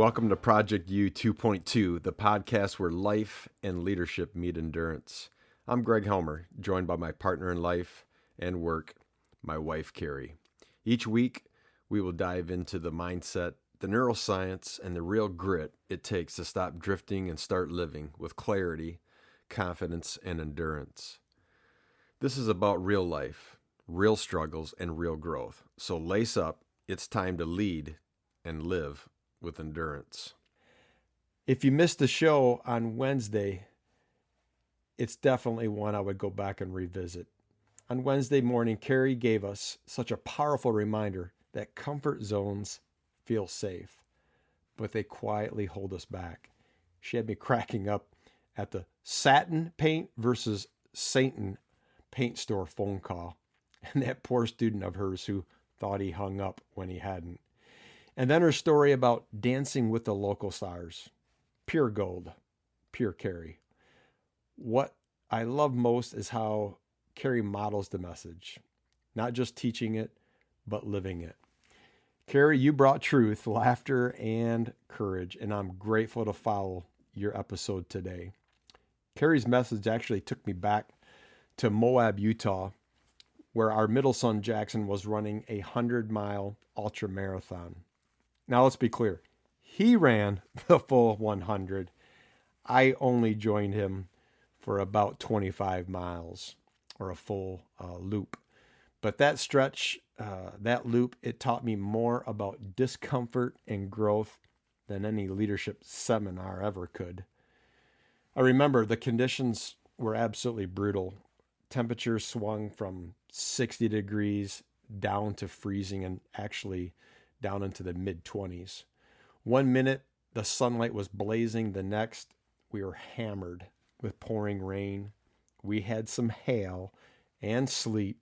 Welcome to Project U 2.2, the podcast where life and leadership meet endurance. I'm Greg Helmer, joined by my partner in life and work, my wife, Carrie. Each week, we will dive into the mindset, the neuroscience, and the real grit it takes to stop drifting and start living with clarity, confidence, and endurance. This is about real life, real struggles, and real growth. So lace up, it's time to lead and live with endurance. If you missed the show on Wednesday, it's definitely one I would go back and revisit. On Wednesday morning, Carrie gave us such a powerful reminder that comfort zones feel safe, but they quietly hold us back. She had me cracking up at the satin paint versus Satan paint store phone call, and that poor student of hers who thought he hung up when he hadn't. And then her story about dancing with the local stars. Pure gold, pure Carrie. What I love most is how Carrie models the message, not just teaching it, but living it. Carrie, you brought truth, laughter, and courage, and I'm grateful to follow your episode today. Carrie's message actually took me back to Moab, Utah, where our middle son Jackson was running a 100-mile ultramarathon. Now, let's be clear. He ran the full 100. I only joined him for about 25 miles or a full loop. But that stretch, that loop, it taught me more about discomfort and growth than any leadership seminar ever could. I remember the conditions were absolutely brutal. Temperatures swung from 60 degrees down to freezing and actually down into the mid-20s. 1 minute, the sunlight was blazing. The next, we were hammered with pouring rain. We had some hail and sleet,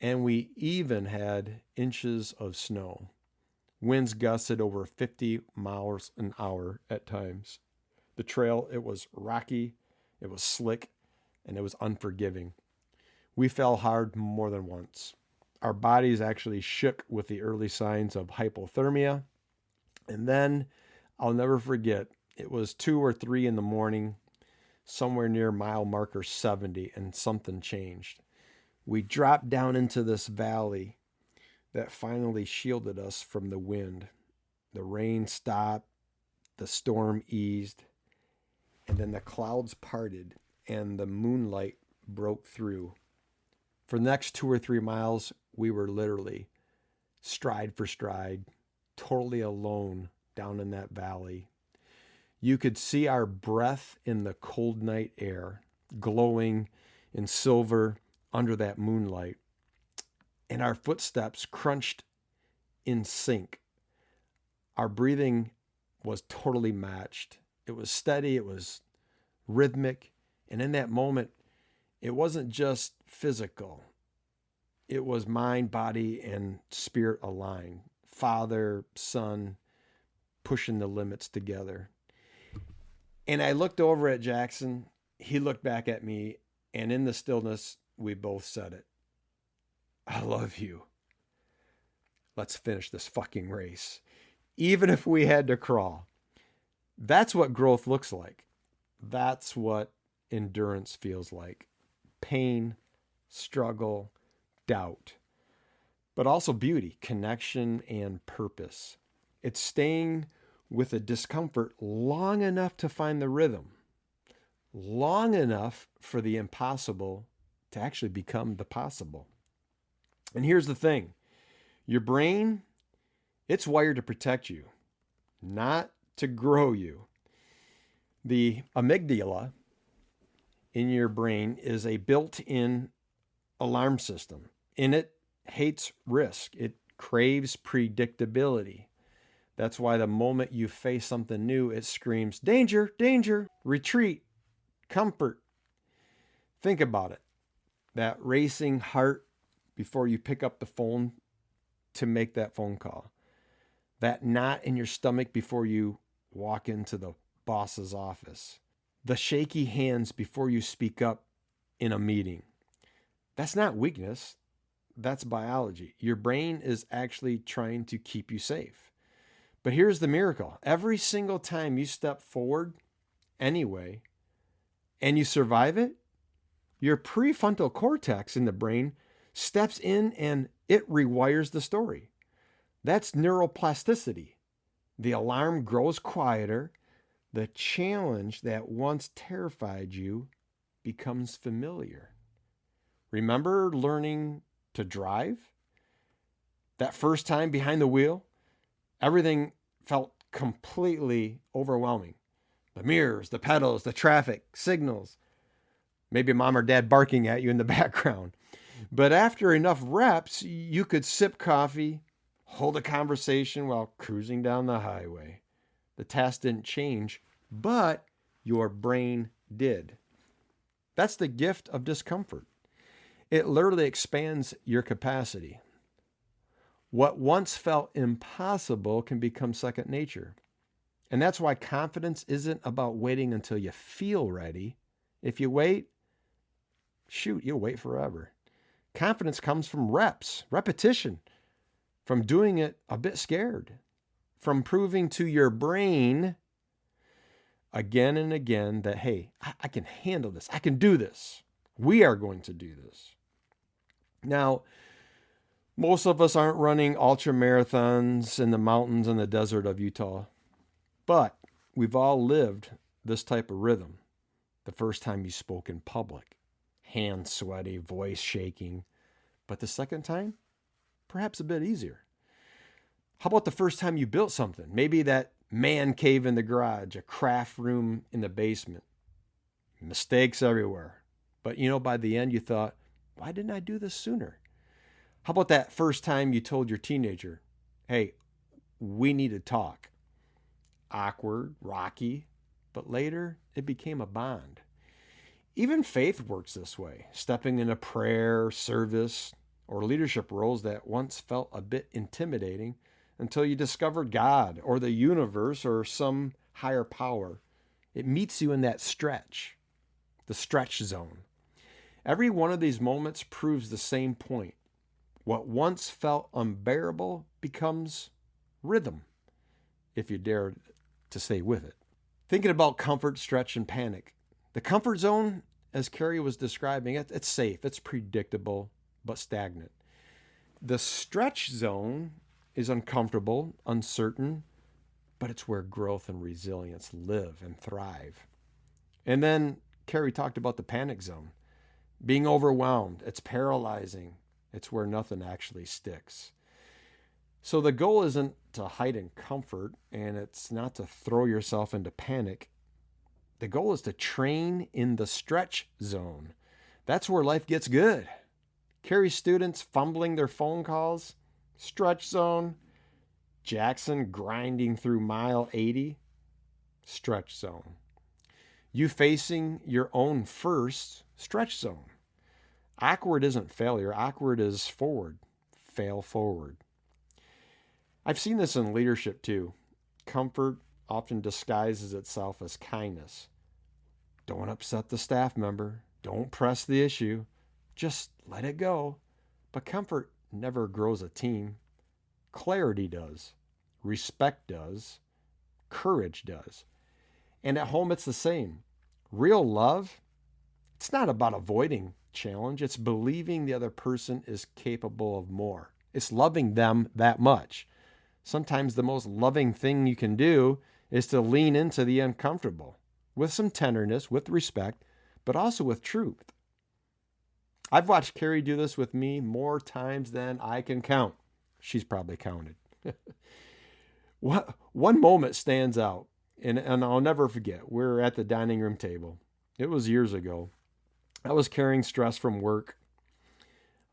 and we even had inches of snow. Winds gusted over 50 miles an hour at times. The trail, it was rocky, it was slick, and it was unforgiving. We fell hard more than once. Our bodies actually shook with the early signs of hypothermia. And then I'll never forget, it was 2 or 3 in the morning, somewhere near mile marker 70, and something changed. We dropped down into this valley that finally shielded us from the wind. The rain stopped, the storm eased, and then the clouds parted and the moonlight broke through. For the next 2 or 3 miles, we were literally stride for stride, totally alone down in that valley. You could see our breath in the cold night air, glowing in silver under that moonlight. And our footsteps crunched in sync. Our breathing was totally matched. It was steady, it was rhythmic. And in that moment, it wasn't just physical. It was mind, body, and spirit aligned. Father, son, pushing the limits together. And I looked over at Jackson. He looked back at me. And in the stillness, we both said it. I love you. Let's finish this fucking race. Even if we had to crawl. That's what growth looks like. That's what endurance feels like. Pain, struggle, doubt, but also beauty, connection, and purpose. It's staying with the discomfort long enough to find the rhythm, long enough for the impossible to actually become the possible. And here's the thing. Your brain, it's wired to protect you, not to grow you. The amygdala in your brain is a built-in alarm system. And it hates risk. It craves predictability. That's why the moment you face something new, it screams, danger, danger, retreat, comfort. Think about it. That racing heart before you pick up the phone to make that phone call. That knot in your stomach before you walk into the boss's office. The shaky hands before you speak up in a meeting. That's not weakness. That's biology. Your brain is actually trying to keep you safe. But here's the miracle. Every single time you step forward anyway, and you survive it, your prefrontal cortex in the brain steps in and it rewires the story. That's neuroplasticity. The alarm grows quieter. The challenge that once terrified you becomes familiar. Remember learning to drive? That first time behind the wheel, everything felt completely overwhelming. The mirrors, the pedals, the traffic, signals, maybe mom or dad barking at you in the background. But after enough reps, you could sip coffee, hold a conversation while cruising down the highway. The task didn't change, but your brain did. That's the gift of discomfort. It literally expands your capacity. What once felt impossible can become second nature. And that's why confidence isn't about waiting until you feel ready. If you wait, you'll wait forever. Confidence comes from repetition, from doing it a bit scared, from proving to your brain again and again that, hey, I can handle this. I can do this. We are going to do this. Now, most of us aren't running ultramarathons in the mountains and the desert of Utah, but we've all lived this type of rhythm. The first time you spoke in public, hands sweaty, voice shaking. But the second time, perhaps a bit easier. How about the first time you built something? Maybe that man cave in the garage, a craft room in the basement. Mistakes everywhere. But by the end you thought, why didn't I do this sooner? How about that first time you told your teenager, hey, we need to talk? Awkward, rocky, but later it became a bond. Even faith works this way, stepping into prayer, service, or leadership roles that once felt a bit intimidating until you discovered God or the universe or some higher power. It meets you in that stretch, the stretch zone. Every one of these moments proves the same point. What once felt unbearable becomes rhythm, if you dare to stay with it. Thinking about comfort, stretch, and panic. The comfort zone, as Carrie was describing it, it's safe, it's predictable, but stagnant. The stretch zone is uncomfortable, uncertain, but it's where growth and resilience live and thrive. And then Carrie talked about the panic zone. Being overwhelmed, it's paralyzing. It's where nothing actually sticks. So the goal isn't to hide in comfort, and it's not to throw yourself into panic. The goal is to train in the stretch zone. That's where life gets good. Carrie's students fumbling their phone calls, stretch zone. Jackson grinding through mile 80, stretch zone. You facing your own first, stretch zone. Awkward isn't failure. Awkward is forward. Fail forward. I've seen this in leadership too. Comfort often disguises itself as kindness. Don't upset the staff member. Don't press the issue. Just let it go. But comfort never grows a team. Clarity does. Respect does. Courage does. And at home, it's the same. Real love, it's not about avoiding challenge. It's believing the other person is capable of more. It's loving them that much. Sometimes the most loving thing you can do is to lean into the uncomfortable with some tenderness, with respect, but also with truth. I've watched Carrie do this with me more times than I can count. She's probably counted. One moment stands out, and I'll never forget. We're at the dining room table. It was years ago. I was carrying stress from work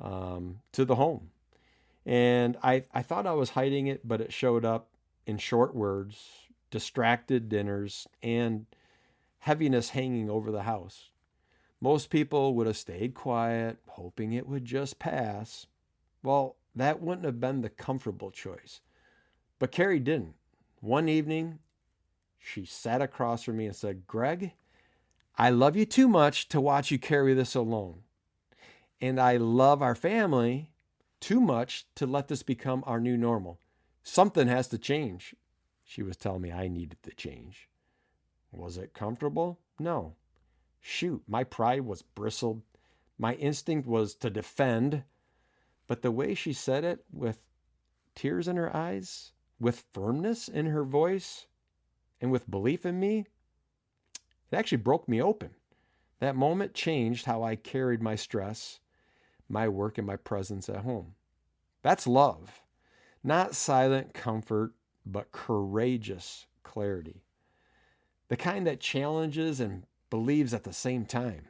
to the home. And I thought I was hiding it, but it showed up in short words, distracted dinners, and heaviness hanging over the house. Most people would have stayed quiet, hoping it would just pass. Well, that wouldn't have been the comfortable choice. But Carrie didn't. One evening, she sat across from me and said, "Greg, I love you too much to watch you carry this alone. And I love our family too much to let this become our new normal. Something has to change. She was telling me I needed to change. Was it comfortable? No. Shoot, my pride was bristled. My instinct was to defend. But the way she said it, with tears in her eyes, with firmness in her voice, and with belief in me, it actually broke me open. That moment changed how I carried my stress, my work, and my presence at home. That's love. Not silent comfort, but courageous clarity. The kind that challenges and believes at the same time.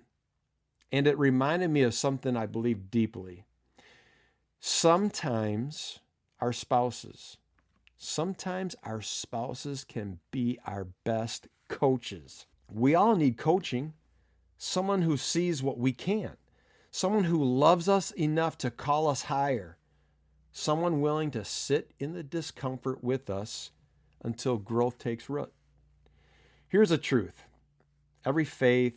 And it reminded me of something I believe deeply. Sometimes our spouses can be our best coaches. We all need coaching. Someone who sees what we can't. Someone who loves us enough to call us higher. Someone willing to sit in the discomfort with us until growth takes root. Here's the truth. Every faith,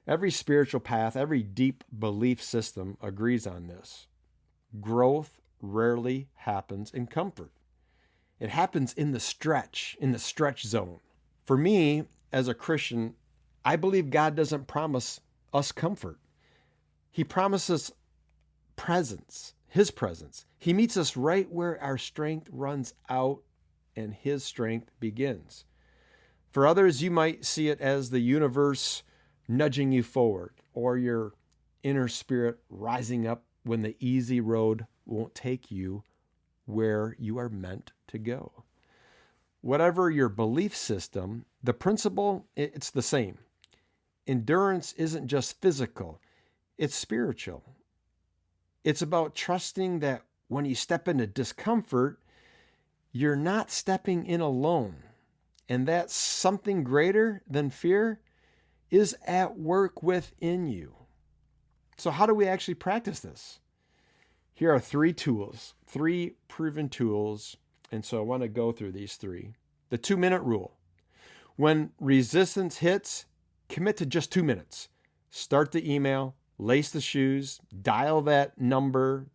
every spiritual path, every deep belief system agrees on this. Growth rarely happens in comfort. It happens in the stretch zone. For me, as a Christian, I believe God doesn't promise us comfort. He promises presence, His presence. He meets us right where our strength runs out and His strength begins. For others, you might see it as the universe nudging you forward, or your inner spirit rising up when the easy road won't take you where you are meant to go. Whatever your belief system, the principle, it's the same. Endurance isn't just physical, it's spiritual. It's about trusting that when you step into discomfort, you're not stepping in alone. And that something greater than fear is at work within you. So how do we actually practice this? Here are 3 tools, 3 proven tools. And so I want to go through these 3. The 2-minute rule. When resistance hits, commit to just 2 minutes. Start the email, lace the shoes, dial that number.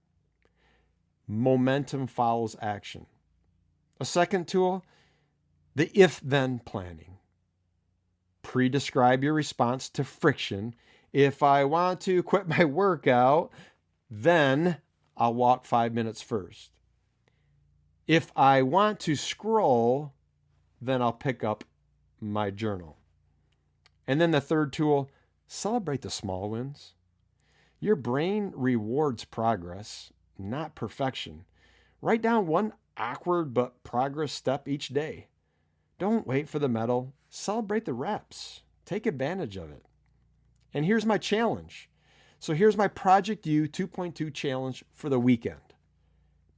Momentum follows action. A second tool, the if-then planning. Pre-describe your response to friction. If I want to quit my workout, then I'll walk 5 minutes first. If I want to scroll, then I'll pick up my journal. And then the third tool, celebrate the small wins. Your brain rewards progress, not perfection. Write down one awkward but progress step each day. Don't wait for the medal. Celebrate the reps. Take advantage of it. And here's my challenge. So here's my Project U 2.2 challenge for the weekend.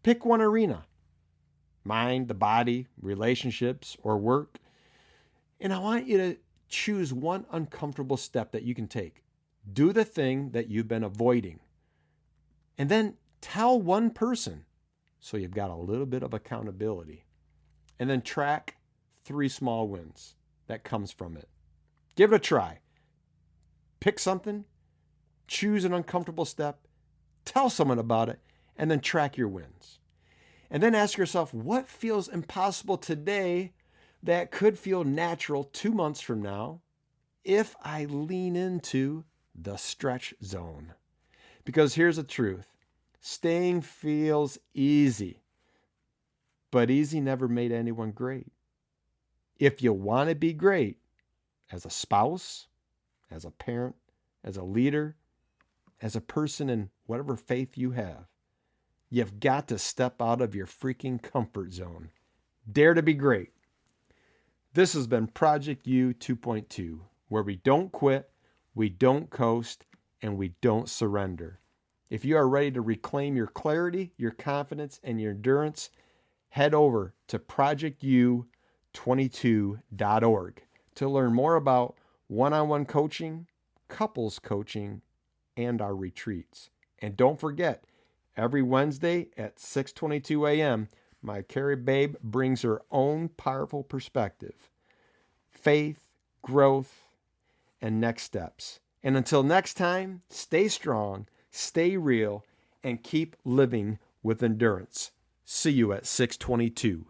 Pick one arena. Mind, the body, relationships, or work. And I want you to choose one uncomfortable step that you can take. Do the thing that you've been avoiding. And then tell one person, so you've got a little bit of accountability. And then track 3 small wins that comes from it. Give it a try. Pick something, choose an uncomfortable step, tell someone about it, and then track your wins. And then ask yourself, what feels impossible today that could feel natural 2 months from now if I lean into the stretch zone? Because here's the truth. Staying feels easy, but easy never made anyone great. If you want to be great as a spouse, as a parent, as a leader, as a person in whatever faith you have, you've got to step out of your freaking comfort zone. Dare to be great. This has been Project U 2.2, where we don't quit, we don't coast, and we don't surrender. If you are ready to reclaim your clarity, your confidence, and your endurance, head over to projectu22.org to learn more about one-on-one coaching, couples coaching, and our retreats. And don't forget, every Wednesday at 6:22 a.m., my Carrie Babe brings her own powerful perspective, faith, growth, and next steps. And until next time, stay strong, stay real, and keep living with endurance. See you at 6:22.